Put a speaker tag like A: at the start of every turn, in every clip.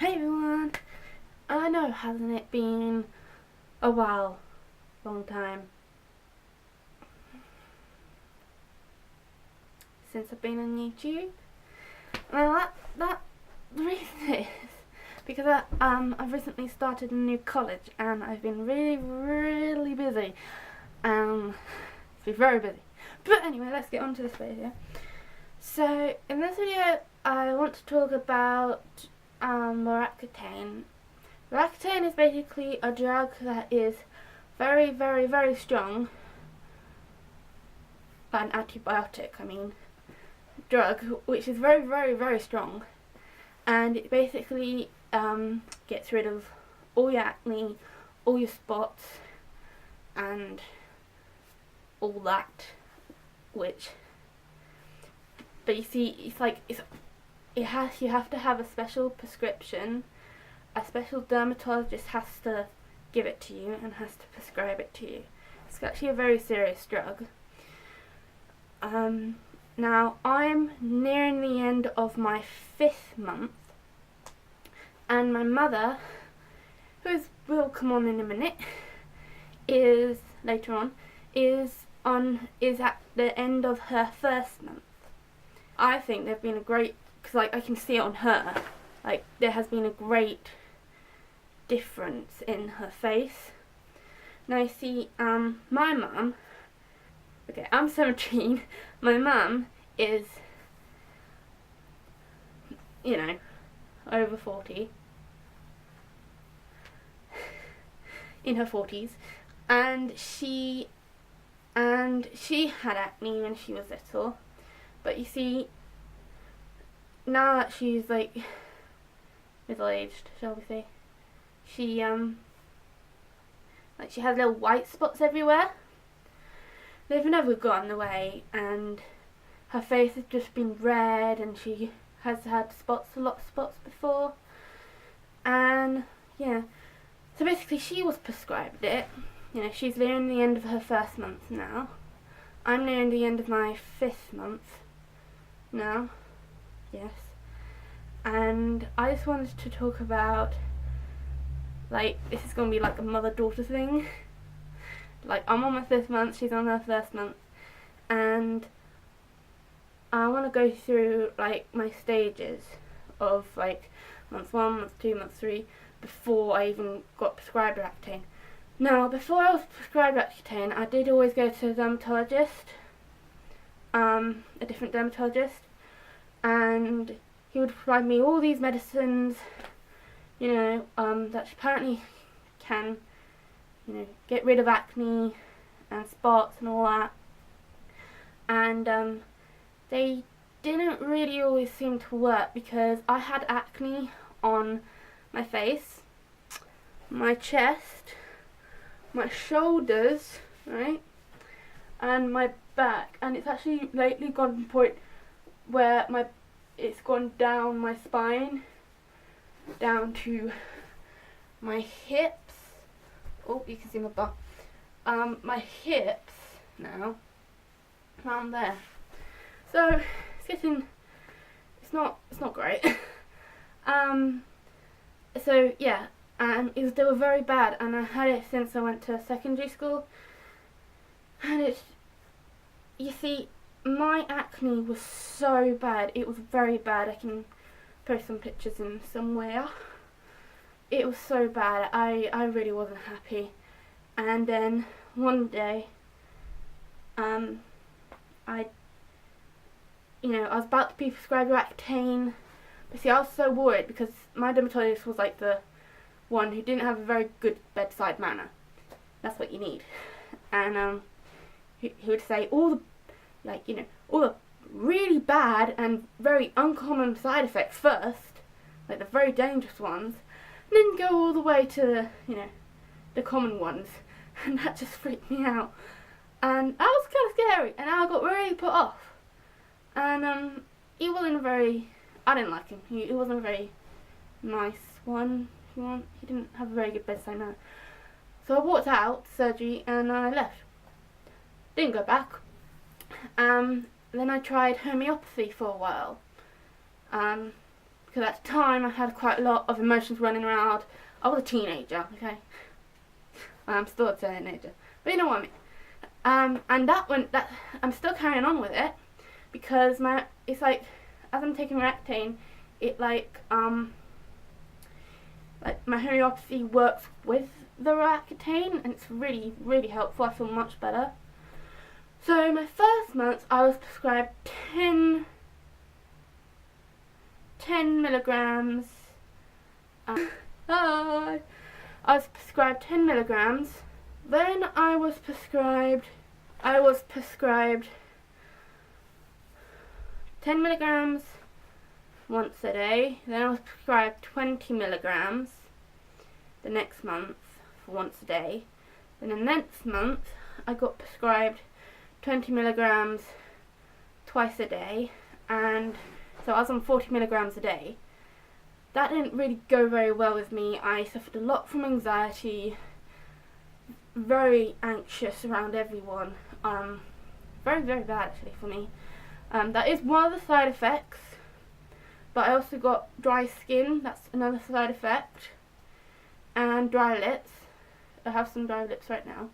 A: Hey everyone! I know, hasn't it been a while? Long time. Since I've been on YouTube. Well, the reason is because I've recently started a new college and I've been really busy. It's been very busy. But anyway, let's get on to this video. So, in this video, I want to talk about Roaccutane. Roaccutane is basically a drug that is very strong. An antibiotic, I mean. Drug, which is very strong. And it basically gets rid of all your acne, all your spots, and all that. But you see, you have to have a special prescription. A special dermatologist has to give it to you and has to prescribe it to you. It's actually a very serious drug. Now I'm nearing the end of my 5th month, and my mother, who will come on in a minute, is at the end of her 1st month. I think they've been a great, because I can see it on her, there has been a great difference in her face. Now you see, my mum, okay, I'm 17, my mum is, over 40, in her 40s, and she had acne when she was little, but you see, now that she's middle-aged, shall we say, she has little white spots everywhere. They've never gone away, and her face has just been red, and she has had a lot of spots before. And yeah, so basically she was prescribed it. She's nearing the end of her 1st month now. I'm nearing the end of my 5th month now. Yes. And I just wanted to talk about, this is going to be like a mother-daughter thing. I'm on my 5th month, she's on her 1st month, and I want to go through my stages of month 1, month 2, month 3 before I even got prescribed Roaccutane. Now, before I was prescribed Roaccutane, I did always go to a dermatologist, a different dermatologist, and he would provide me all these medicines, that apparently can, get rid of acne and spots and all that. And they didn't really always seem to work, because I had acne on my face, my chest, my shoulders, right, and my back, and it's actually lately gone to the point where it's gone down my spine, down to my hips. Oh, you can see my butt. My hips now, around there. So it's not great. So yeah, they were very bad, and I had it since I went to secondary school. And you see, my acne was so bad. It was very bad. I can post some pictures in somewhere. It was so bad. I really wasn't happy. And then one day, I was about to be prescribed Roaccutane. But see, I was so worried because my dermatologist was the one who didn't have a very good bedside manner. That's what you need. And he would say all the really bad and very uncommon side effects first, the very dangerous ones, and then go all the way to the common ones. And that just freaked me out. And that was kind of scary, and I got really put off. And he wasn't I didn't like him. He wasn't a very nice one. He didn't have a very good bedside manner. So I walked out surgery and I left. Didn't go back. Then I tried homeopathy for a while. because at the time I had quite a lot of emotions running around. I was a teenager, okay? I'm still a teenager, but you know what I mean. And that I'm still carrying on with it, because it's like, as I'm taking Roaccutane, it like my homeopathy works with the Roaccutane, and it's really, really helpful. I feel much better. So my first month I was prescribed 10 milligrams. I was prescribed 10 milligrams. Then I was prescribed 10 milligrams once a day. Then I was prescribed 20 milligrams the next month for once a day. Then the next month I got prescribed 20 milligrams twice a day, and so I was on 40 milligrams a day. That didn't really go very well with me. I suffered a lot from anxiety, very anxious around everyone. Very, very bad actually for me. That is one of the side effects, but I also got dry skin. That's another side effect, and dry lips. I have some dry lips right now.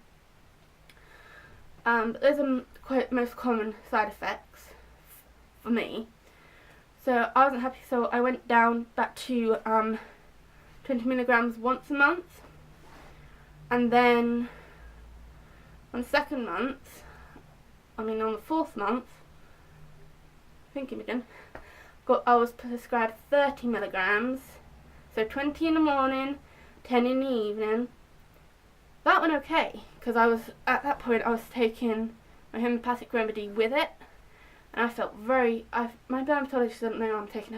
A: But those are quite most common side effects for me. So I wasn't happy, so I went down back to 20 milligrams once a month. And then on the second month, on the fourth month, I think Imogen, I was prescribed 30 milligrams. So 20 in the morning, 10 in the evening. That went okay, because at that point I was taking my homeopathic remedy with it, and I felt my dermatologist doesn't know I'm taking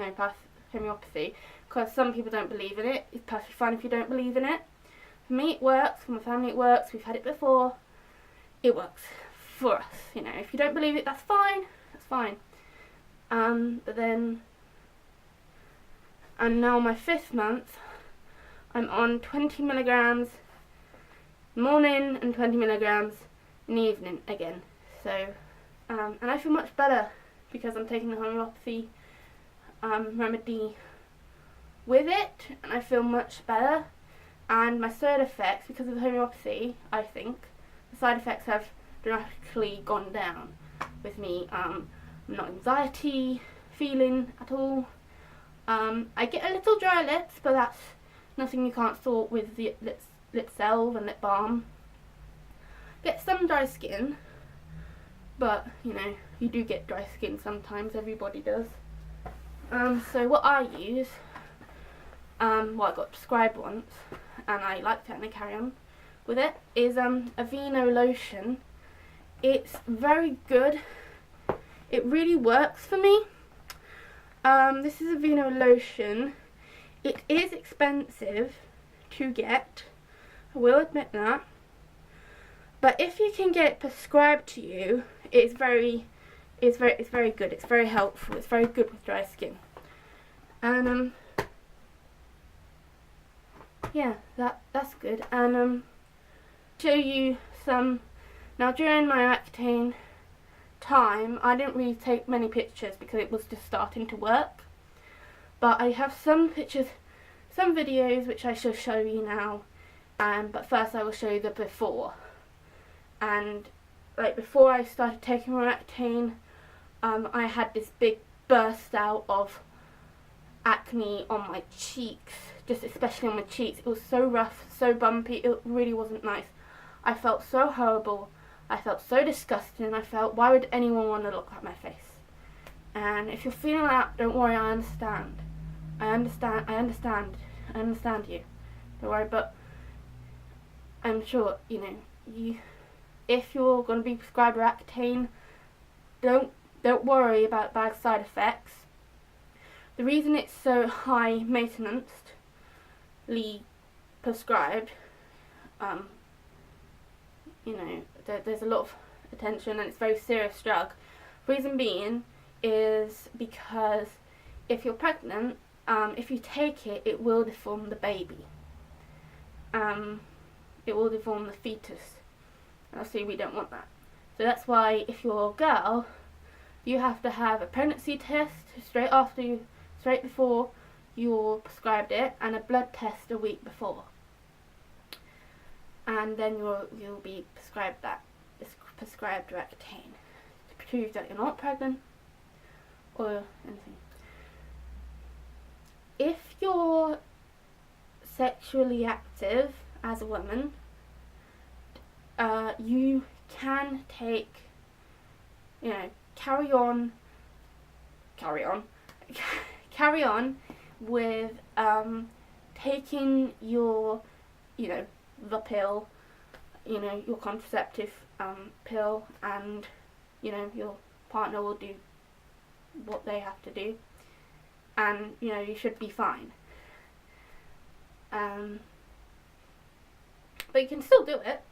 A: homeopathy, because some people don't believe in it. It's perfectly fine if you don't believe in it. For me it works, for my family it works, we've had it before, it works for us, you know. If you don't believe it, that's fine, but then, and now my 5th month, I'm on 20 milligrams morning and 20 milligrams in the evening again. So, and I feel much better because I'm taking the homeopathy remedy with it, and I feel much better. And my side effects, because of the homeopathy, I think the side effects have dramatically gone down with me. I'm not anxiety feeling at all. I get a little dry lips, but that's nothing you can't sort with the lip salve and lip balm. Get some dry skin, but you know, you do get dry skin sometimes, everybody does. So what I use, I got prescribed once and I liked it and I carry on with it, is Aveeno lotion. It's very good. It really works for me. This is Aveeno lotion. It is expensive to get, I will admit that, but if you can get it prescribed to you, it's very good. It's very helpful. It's very good with dry skin. And yeah, that's good. And show you some. Now during my Roaccutane time, I didn't really take many pictures because it was just starting to work. But I have some pictures, some videos which I shall show you now. But first I will show you the before. And like before I started taking Roaccutane, I had this big burst out of acne on my cheeks, just especially on my cheeks. It was so rough, so bumpy, it really wasn't nice. I felt so horrible, I felt so disgusting, and I felt, why would anyone want to look at my face? And if you're feeling like that, don't worry, I understand. I understand you. Don't worry, but I'm sure, you know, if you're going to be prescribed Roaccutane, don't worry about bad side effects. The reason it's so high maintenance-ly prescribed, you know, there's a lot of attention and it's a very serious drug. Reason being is because if you're pregnant, if you take it, it will deform the baby. It will deform the fetus. Obviously we don't want that. So that's why if you're a girl, you have to have a pregnancy test straight before you're prescribed it, and a blood test a week before, and then you'll be prescribed Roaccutane to prove that you're not pregnant or anything. If you're sexually active as a woman, you can take, carry on with taking your, the pill, your contraceptive pill, and your partner will do what they have to do, and you should be fine. But you can still do it,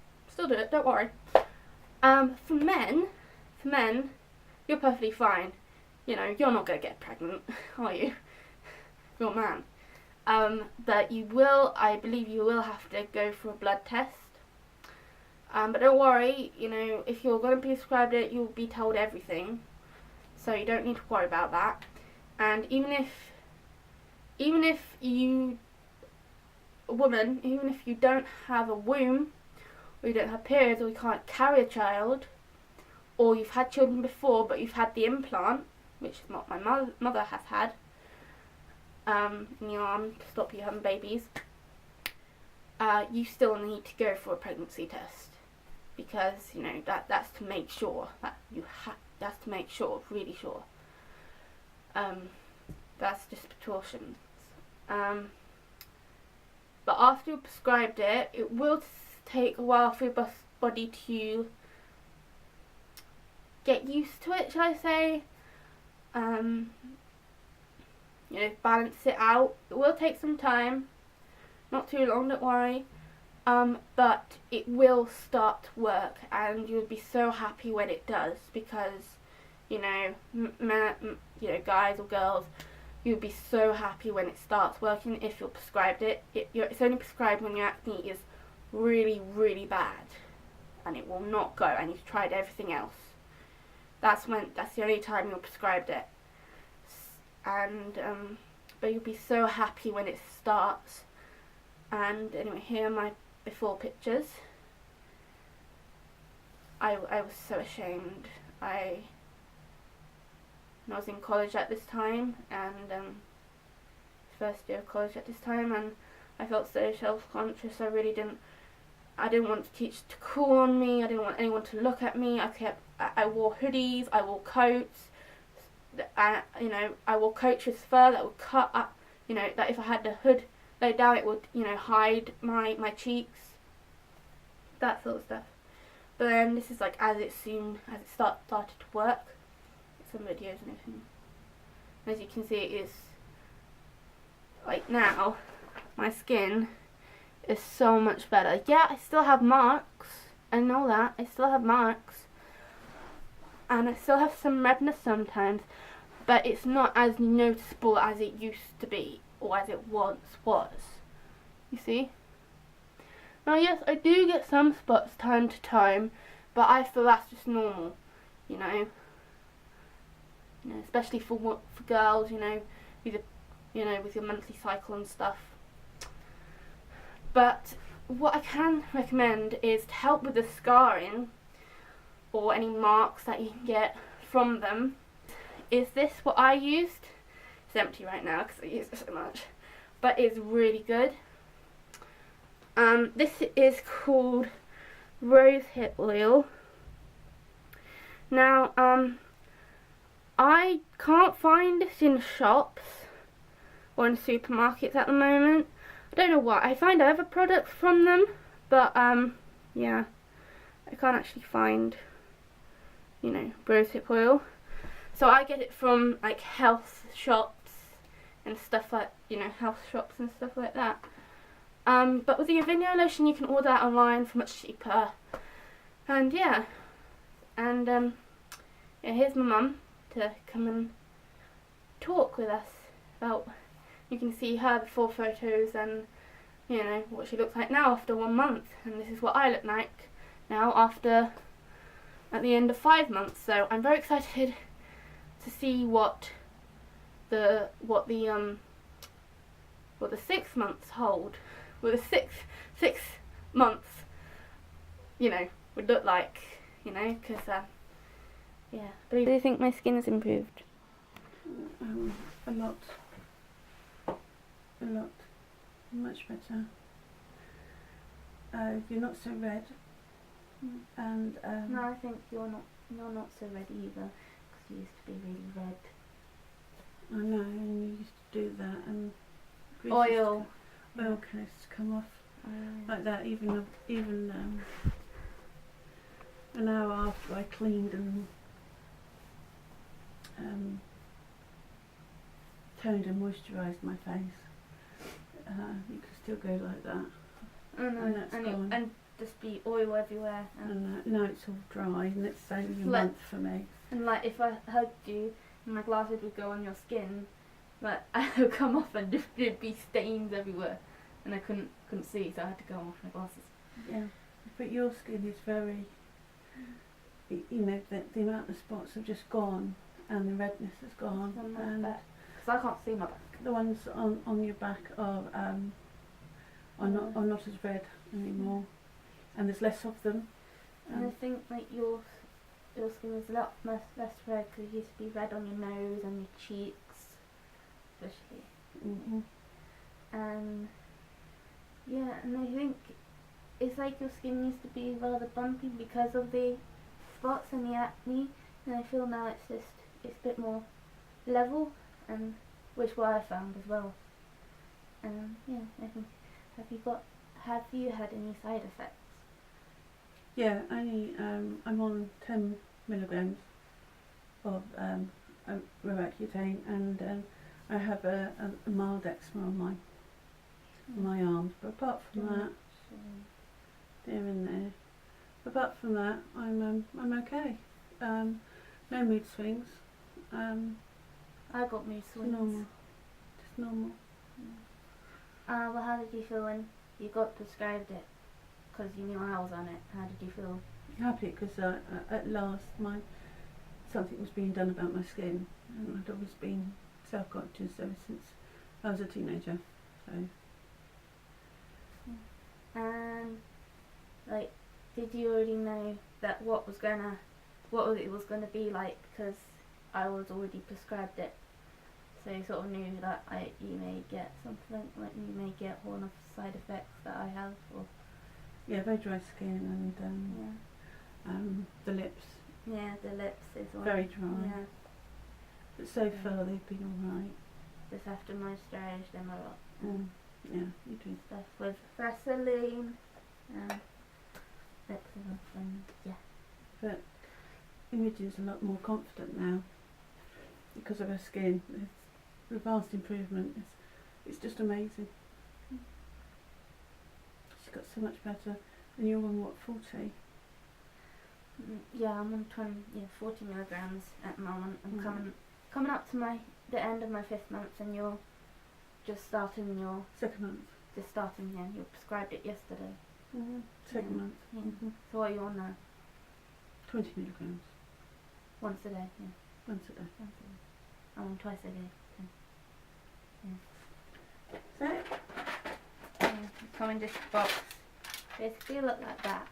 A: don't worry. For men, you're perfectly fine. You're not going to get pregnant, are you? You're a man. But I believe you will have to go for a blood test. But don't worry, if you're going to be prescribed it, you'll be told everything. So you don't need to worry about that. And even if you don't have a womb, or you don't have periods, or you can't carry a child, or you've had children before but you've had the implant, which is what my mother has had, in your arm to stop you having babies, you still need to go for a pregnancy test, because that's to make sure that that's to make sure, really sure. That's just precautions. But after you're prescribed it, it will take a while for your body to get used to it, shall I say. Balance it out. It will take some time, not too long, don't worry. But it will start to work, and you'll be so happy when it does, because guys or girls, you'll be so happy when it starts working if you're prescribed it. It's only prescribed when your acne is really, really bad, and it will not go, and you've tried everything else. That's the only time you're prescribed it. And but you'll be so happy when it starts. And anyway, here are my before pictures. I was so ashamed. I was in college at this time, and first year of college at this time, and I felt so self-conscious. I didn't want the teacher to call on me. I didn't want anyone to look at me. I wore hoodies, I wore coats. I wore coats with fur that would cut up, that if I had the hood laid down, it would, hide my cheeks. That sort of stuff. But then this is as it started to work. Some videos and everything. And as you can see, it is now my skin is so much better. Yeah, I still have marks. I know that. I still have marks. And I still have some redness sometimes, but it's not as noticeable as it used to be, or as it once was. You see? Now yes, I do get some spots time to time, but I feel that's just normal, especially for girls, with your monthly cycle and stuff. But what I can recommend is to help with the scarring or any marks that you can get from them. Is this what I used? It's empty right now because I used it so much, but it's really good. This is called rosehip oil. Now, I can't find this in shops or in supermarkets at the moment. I don't know why. I find other products from them, but yeah, I can't actually find, rosehip oil. So I get it from health shops and stuff health shops and stuff like that. But with the Imogen lotion, you can order that online for much cheaper. And yeah, and here's my mum to come and talk with us about. You can see her before photos and what she looks like now after 1 month, and this is what I look like now at the end of 5 months. So I'm very excited to see what the what the 6 months hold, what the six months, you know, would look like, you know, because yeah. Do you think my skin's improved?
B: A lot, much better. You're not so red, and
A: no, I think you're not so red either, because you used to be really red.
B: I know, and you used to do that, and
A: Oil
B: can come off like that, even an hour after I cleaned and toned and moisturised my face. You could still go like that. And that's gone.
A: And just be oil everywhere.
B: And now it's all dry, and it's only a month for me.
A: And like if I hugged you, my glasses would go on your skin, but it would come off and just there'd be stains everywhere, and I couldn't see, so I had to go off my glasses.
B: Yeah, but your skin is very, you know, the amount of spots have just gone, and the redness has gone, and
A: because I can't see my back.
B: The ones on your back are not as red anymore, and there's less of them.
A: And I think like your skin is a lot less red, because it used to be red on your nose and your cheeks, especially. And yeah, and I think it's like your skin used to be rather bumpy because of the spots and the acne, and I feel now it's a bit more level, and which what I found as well. And yeah, I think have you had any side effects?
B: Yeah, only I'm on 10 milligrams of Roaccutane, and I have a mild eczema on my arms. But apart from that, there and there. Apart from that, I'm okay. No mood swings.
A: I got mood swings.
B: Normal, just normal.
A: Well, how did you feel when you got prescribed it? Because you knew I was on it. How did you feel?
B: Happy, because at last something was being done about my skin, and I'd always been self-conscious ever since I was a teenager. So.
A: And like, did you already know that what it was gonna be like? Because I was already prescribed it, so you sort of knew that you may get something, like you may get one of the side effects that I have. Or
B: yeah, very dry skin, and the lips.
A: Yeah, the lips is one.
B: Very dry.
A: Yeah.
B: But so far they've been alright.
A: Just have to moisturise them a lot.
B: Yeah, you do.
A: Stuff with Vaseline and lips and yeah.
B: But Imogen's a lot more confident now because of her skin. It's a vast improvement. It's just amazing. She's got so much better. And you're on what, 40?
A: Yeah, I'm on 40 milligrams at the moment. I'm coming up to the end of my 5th month, and you're just starting your
B: 2nd month.
A: Just starting, yeah. You prescribed it yesterday.
B: 2nd month.
A: Yeah. So what are you on now?
B: 20 milligrams.
A: Once a day, yeah.
B: Once a day.
A: I'm on twice a day.
B: So,
A: yeah. Come in this box. Basically look like that.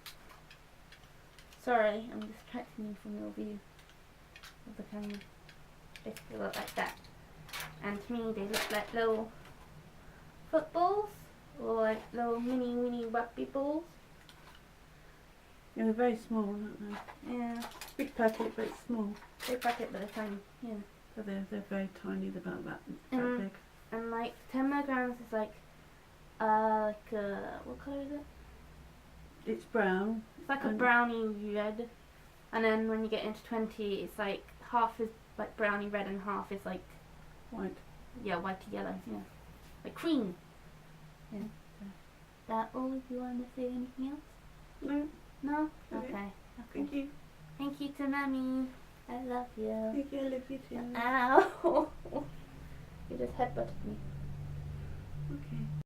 A: Sorry, I'm distracting you from your view of the camera. Basically look like that. And to me they look like little footballs, or like little mini rugby balls.
B: yeah, they're very small, aren't they?
A: Yeah.
B: Big packet, but it's small.
A: Big packet, but they're tiny. Yeah.
B: So they're very tiny. They're about that big.
A: And like 10 milligrams is like what colour is it?
B: It's brown.
A: It's like a brownie red, and then when you get into 20, it's like half is like brownie red and half is like
B: White.
A: Yeah, white to yellow. Yeah, like cream. Yeah. That all? Do you want to say anything else?
B: No.
A: No.
B: Okay.
A: Okay.
B: Thank you.
A: Thank you to Mummy. I love you.
B: Thank you. I love you too.
A: Ow! You just headbutted me.
B: Okay.